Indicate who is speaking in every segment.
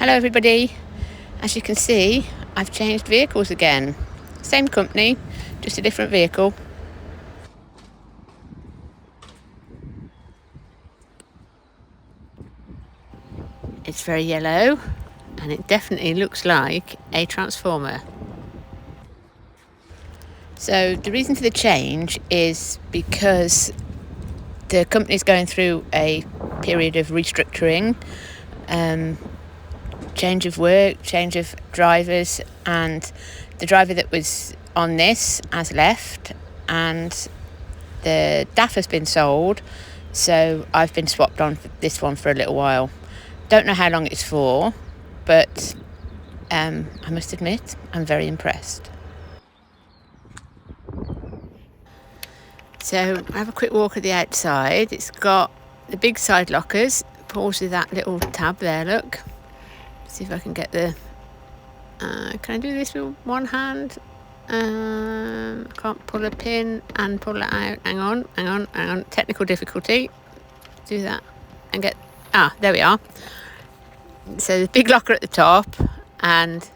Speaker 1: Hello everybody. As you can see, I've changed vehicles again. Same company, just a different vehicle. It's very yellow and it definitely looks like a transformer. So the reason for the change is because the company's going through a period of restructuring, change of work, change of drivers, and the driver that was on this has left and the DAF has been sold, so I've been swapped on for this one for a little while. Don't know how long it's for, but I must admit I'm very impressed. So I have a quick walk at the outside. It's got the big side lockers, pulls with that little tab there, look. See if I can get the can I do this with one hand? I can't pull a pin and pull it out. Hang on, technical difficulty. Do that and get, there we are. So the big locker at the top and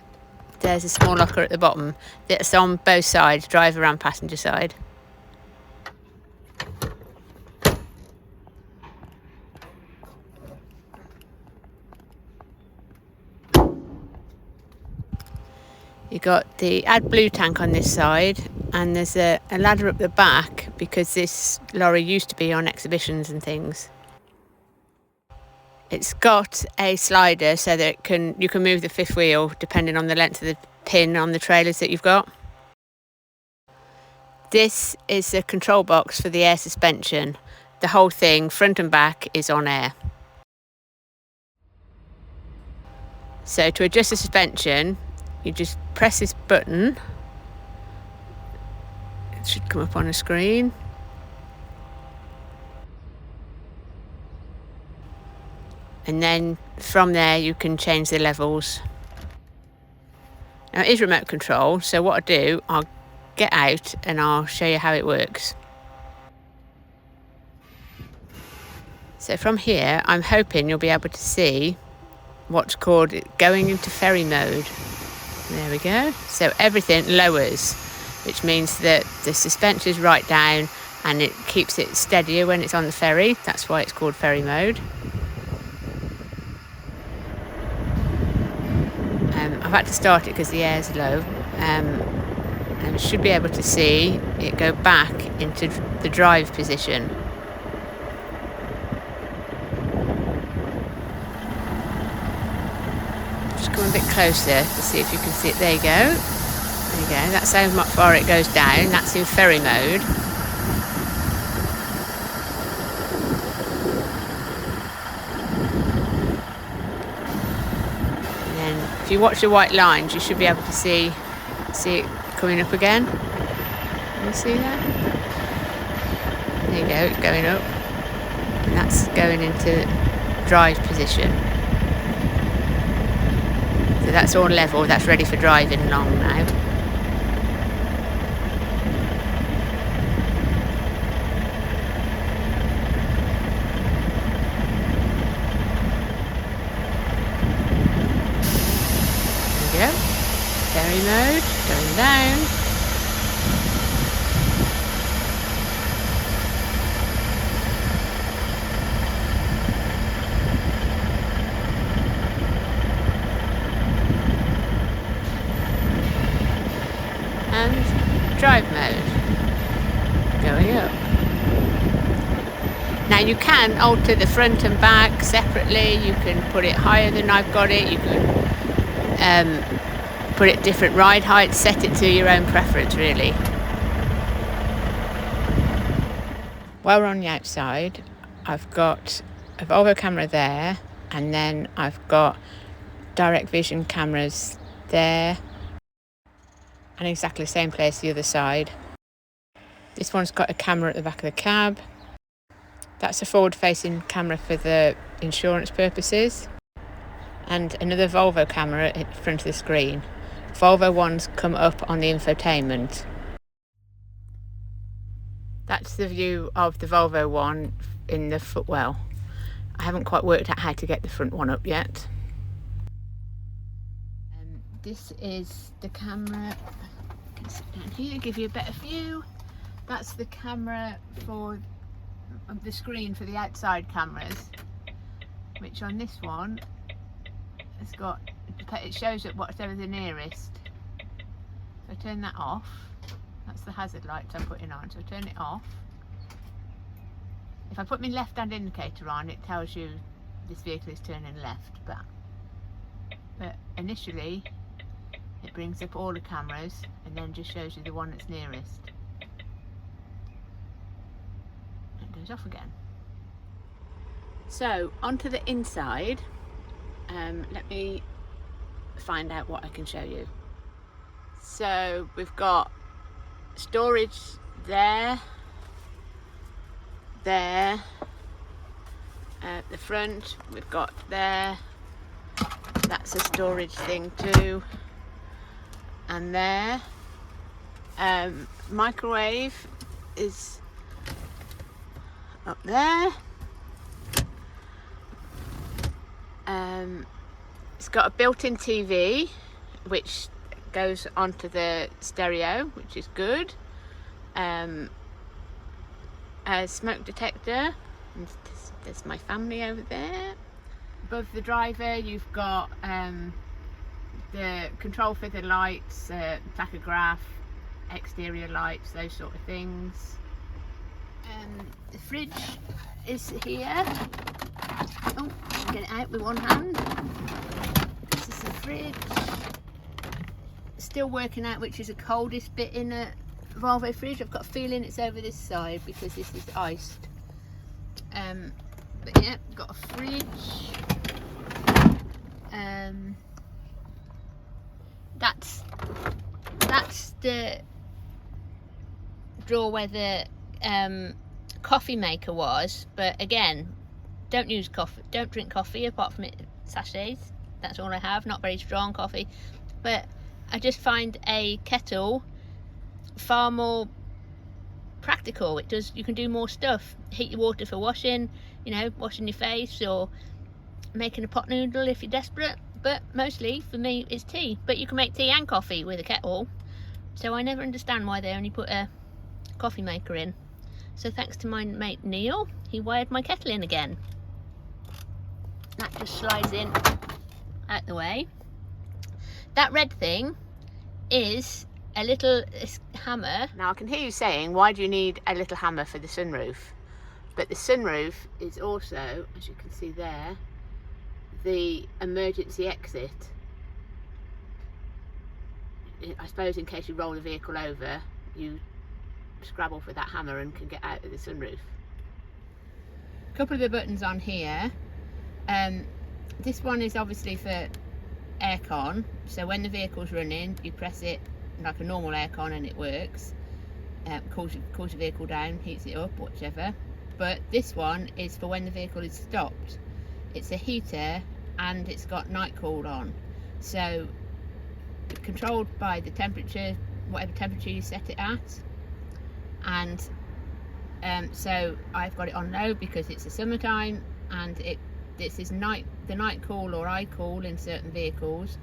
Speaker 1: there's a small locker at the bottom. That's on both sides, driver and passenger side. You got the AdBlue tank on this side, and there's a ladder up the back because this lorry used to be on exhibitions and things. It's got a slider so that you can move the fifth wheel depending on the length of the pin on the trailers that you've got. This is the control box for the air suspension. The whole thing, front and back, is on air. So to adjust the suspension, you just press this button. It should come up on a screen. And then from there you can change the levels. Now it is remote control, so what I'll do, I'll get out and I'll show you how it works. So from here, I'm hoping you'll be able to see what's called going into ferry mode. There we go. So everything lowers, which means that the suspension is right down and it keeps it steadier when it's on the ferry. That's why it's called ferry mode. I've had to start it because the air's low, and you should be able to see it go back into the drive position. Just come a bit closer to see if you can see it. There you go. There you go. That's how far it goes down. That's in ferry mode. If you watch the white lines, you should be able to see it coming up again. Can you see that? There you go, it's going up. And that's going into drive position. So that's all level, that's ready for driving along now. Ferry mode, going down. And drive mode, going up. Now you can alter the front and back separately. You can put it higher than I've got it. You can put it different ride heights, set it to your own preference really. While we're on the outside, I've got a Volvo camera there, and then I've got direct vision cameras there, and exactly the same place the other side. This one's got a camera at the back of the cab. That's a forward-facing camera for the insurance purposes, and another Volvo camera at the front of the screen. Volvo ones come up on the infotainment. That's the view of the Volvo one in the footwell. I haven't quite worked out how to get the front one up yet. this is the camera. I can sit down here, give you a better view. That's the camera for the screen for the outside cameras, which on this one has got, it shows it whatever the nearest. So I turn that off. That's the hazard lights I'm putting on, so I turn it off. If I put my left hand indicator on, it tells you this vehicle is turning left, but initially it brings up all the cameras and then just shows you the one that's nearest. It goes off again. So onto the inside, let me find out what I can show you. So we've got storage there, at the front we've got there, that's a storage thing too, and there. Microwave is up there. It's got a built-in TV which goes onto the stereo, which is good. A smoke detector, and there's my family over there. Above the driver you've got the control for the lights, tachograph, exterior lights, those sort of things. The fridge is here. Oh, get it out with one hand. This is the fridge. Still working out which is the coldest bit in a Volvo fridge. I've got a feeling it's over this side because this is iced. But yeah, got a fridge. That's the drawer where the coffee maker was, but again, don't drink coffee apart from sachets. That's all I have. Not very strong coffee, but I just find a kettle far more practical. You can do more stuff. Heat your water for washing, washing your face or making a pot noodle if you're desperate. But mostly for me it's tea. But you can make tea and coffee with a kettle. So I never understand why they only put a coffee maker in. So thanks to my mate Neil, he wired my kettle in again. That just slides in out the way. That red thing is a little hammer. Now I can hear you saying, why do you need a little hammer for the sunroof? But the sunroof is also, as you can see there, the emergency exit. I suppose in case you roll the vehicle over, you scrabble for that hammer and can get out of the sunroof. A couple of the buttons on here. This one is obviously for aircon, so when the vehicle's running you press it like a normal aircon and it works. Cools the vehicle down, heats it up, whichever. But this one is for when the vehicle is stopped. It's a heater and it's got night cool on, so controlled by the temperature, whatever temperature you set it at. And so I've got it on low because it's the summertime, and this is the night cool or icool in certain vehicles.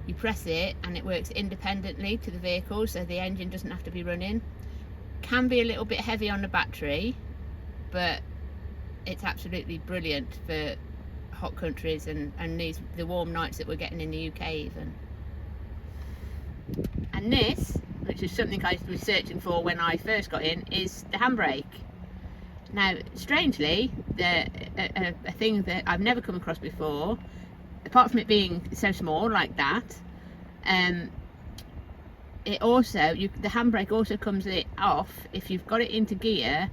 Speaker 1: You press it and it works independently to the vehicle, so the engine doesn't have to be running. Can be a little bit heavy on the battery, but it's absolutely brilliant for hot countries and the warm nights that we're getting in the UK even. And this, which is something I was searching for when I first got in, is the handbrake. Now, strangely, a thing that I've never come across before, apart from it being so small like that, it also, the handbrake also comes off if you've got it into gear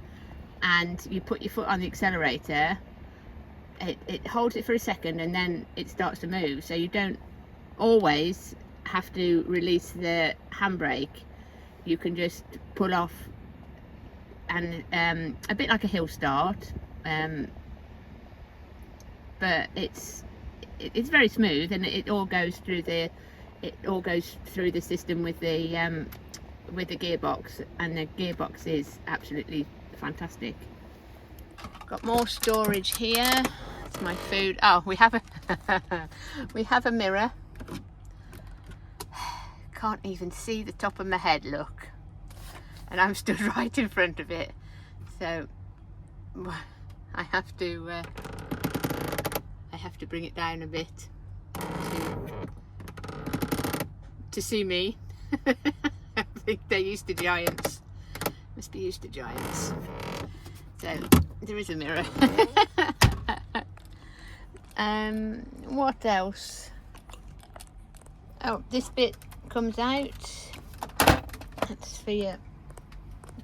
Speaker 1: and you put your foot on the accelerator. It holds it for a second and then it starts to move, so you don't always have to release the handbrake. You can just pull off, and a bit like a hill start, but it's very smooth, and it all goes through the system with the gearbox, and the gearbox is absolutely fantastic. Got more storage here. It's my food. Oh, we have a we have a mirror. can't even see the top of my head, look, and I'm stood right in front of it, so I have to bring it down a bit to see me. I think they're used to giants, must be used to giants. So there is a mirror. What else? Oh, this bit comes out. That's for your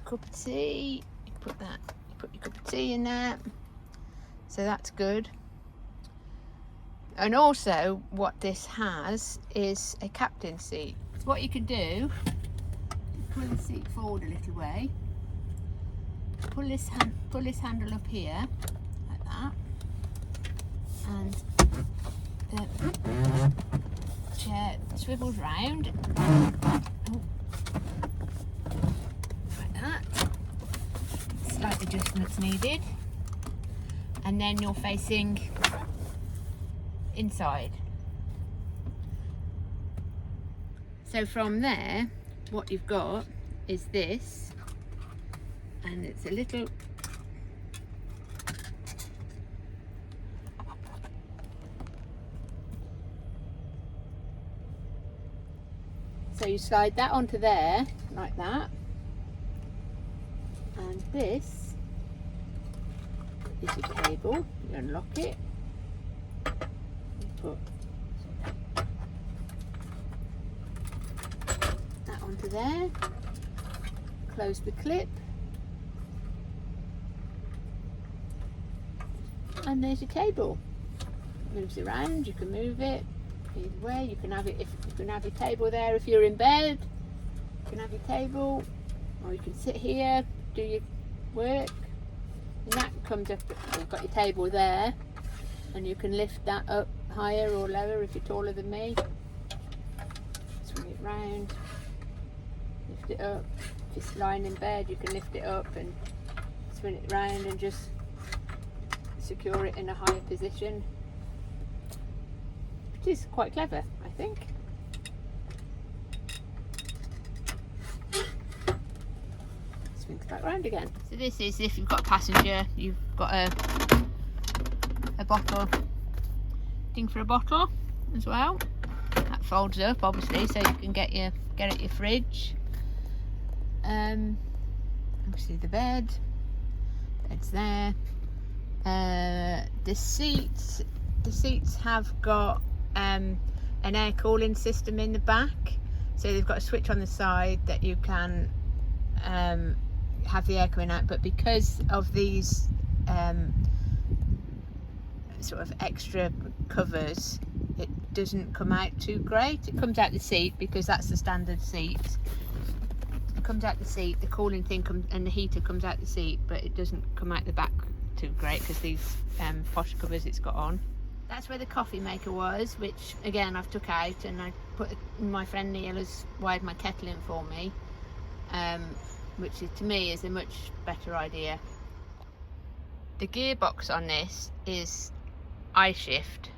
Speaker 1: cup of tea. You put your cup of tea in there. So that's good. And also what this has is a captain seat. What you can do, pull the seat forward a little way. Pull this handle up here, like that. And the chair swivels round. Oh. Like that. Slight adjustments needed. And then you're facing inside. So from there, what you've got is this, and it's a little so you slide that onto there like that, and this is your cable. You unlock it, you put that onto there, close the clip, and there's your cable. It moves around, you can move it either way. You can have it, you can have your table there if you're in bed, you can have your table, or you can sit here, do your work, and that comes up. You've got your table there, and you can lift that up higher or lower if you're taller than me. Swing it round, lift it up. If you're lying in bed, you can lift it up and swing it round and just secure it in a higher position, which is quite clever, I think. Swings back round again. So this is if you've got a passenger, you've got a bottle, thing for a bottle as well. That folds up obviously, so you can get at your fridge. Obviously the bed's there. The seats have got an air cooling system in the back, so they've got a switch on the side that you can have the air coming out, but because of these sort of extra covers, it doesn't come out too great. It comes out the seat because that's the standard seat. It comes out the seat, the cooling thing comes, and the heater comes out the seat, but it doesn't come out the back too great because these posh covers it's got on. That's where the coffee maker was, which again I've took out, and I put my friend Neil has wired my kettle in for me, which is, to me, is a much better idea. The gearbox on this is ishift,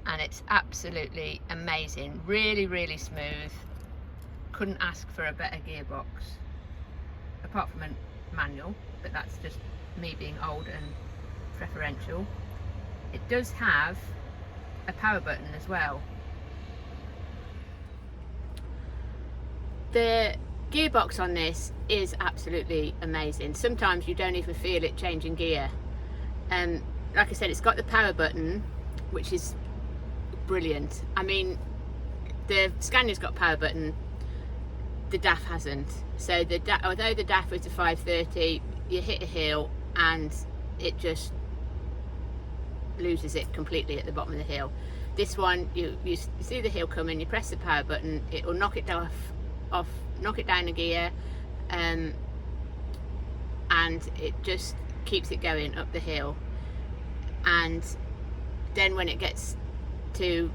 Speaker 1: and it's absolutely amazing, really smooth. Couldn't ask for a better gearbox, apart from a manual, but that's just me being old and preferential. It does have a power button as well. The gearbox on this is absolutely amazing. Sometimes you don't even feel it changing gear. Like I said, it's got the power button, which is brilliant. I mean, the Scania's got a power button, the DAF hasn't. So although the DAF was a 530, you hit a hill and it just loses it completely at the bottom of the hill. This one, you see the hill coming, you press the power button, it will knock it down a gear, and it just keeps it going up the hill. And then when it gets to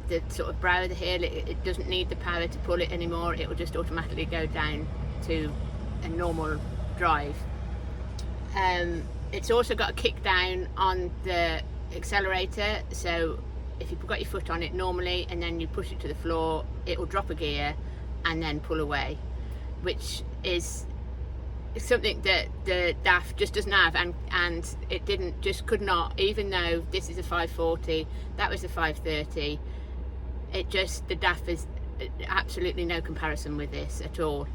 Speaker 1: the sort of brow of the hill, it doesn't need the power to pull it anymore. It will just automatically go down to a normal drive. It's also got a kick down on the accelerator, so if you've got your foot on it normally and then you push it to the floor, it will drop a gear and then pull away, which is something that the DAF just doesn't have, and it could not, even though this is a 540, that was a 530. The DAF is absolutely no comparison with this at all.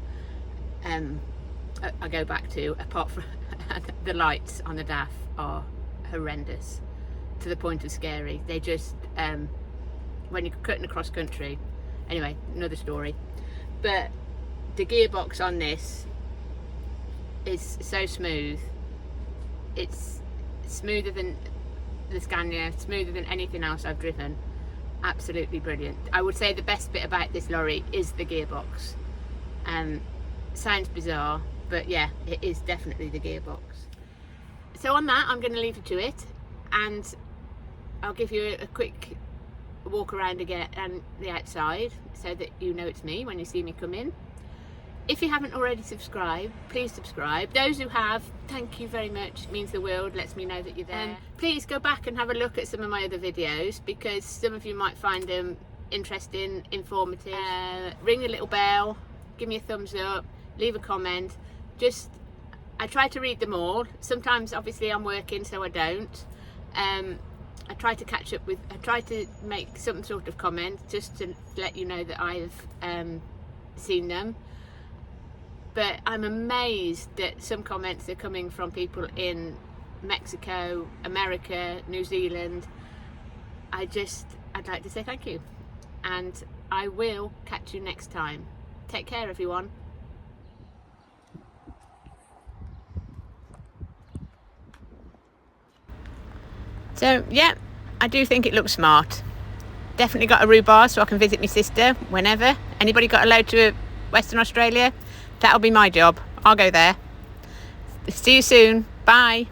Speaker 1: I go back to, apart from the lights on the DAF are horrendous to the point of scary. They just when you're cutting across country, anyway, another story. But the gearbox on this is so smooth. It's smoother than the Scania, smoother than anything else I've driven. Absolutely brilliant. I would say the best bit about this lorry is the gearbox. Sounds bizarre, but yeah, it is definitely the gearbox. So on that, I'm going to leave you to it, and I'll give you a quick walk around again and the outside so that you know it's me when you see me come in. If you haven't already subscribed, please subscribe. Those who have, thank you very much. It means the world, lets me know that you're there. Please go back and have a look at some of my other videos, because some of you might find them interesting, informative. Ring the little bell, give me a thumbs up, leave a comment. I try to read them all. Sometimes obviously I'm working, so I don't. I try to catch up with, I try to make some sort of comment just to let you know that I've seen them. But I'm amazed that some comments are coming from people in Mexico, America, New Zealand. I'd like to say thank you, and I will catch you next time. Take care, everyone. So yeah, I do think it looks smart. Definitely got a rhubarb so I can visit my sister whenever. Anybody got a load to Western Australia? That'll be my job. I'll go there. See you soon. Bye.